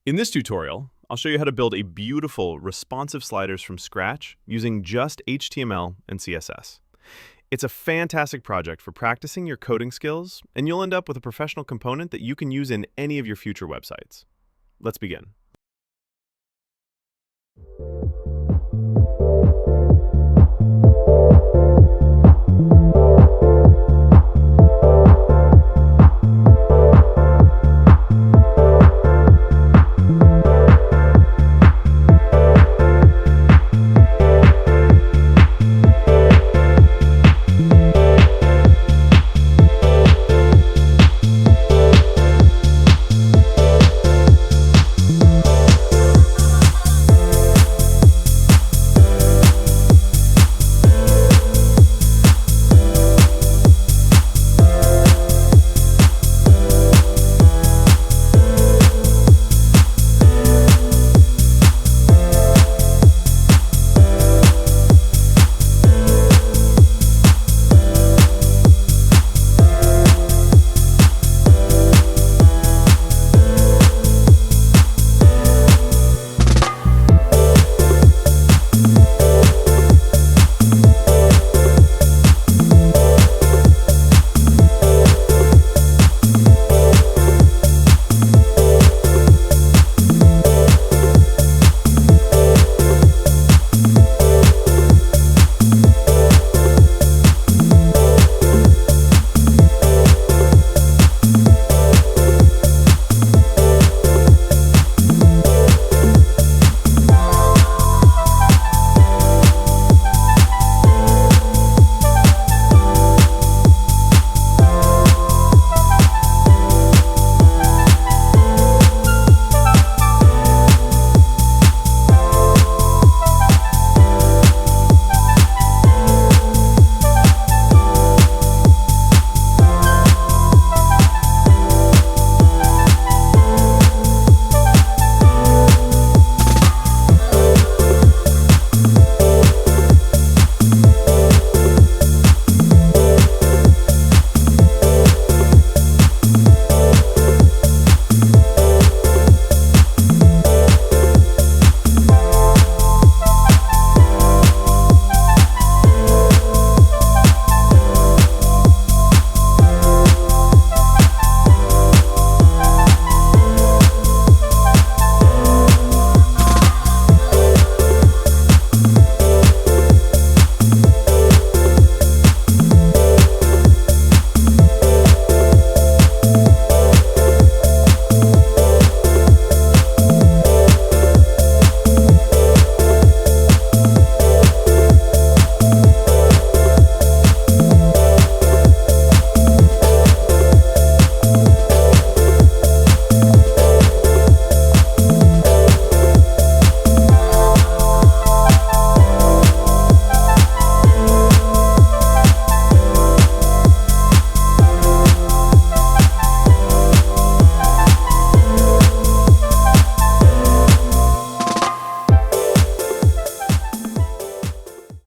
In this tutorial, I'll show you how to build a beautiful responsive sliders from scratch using just HTML and CSS. It's a fantastic project for practicing your coding skills, and you'll end up with a professional component that you can use in any of your future websites. Let's begin.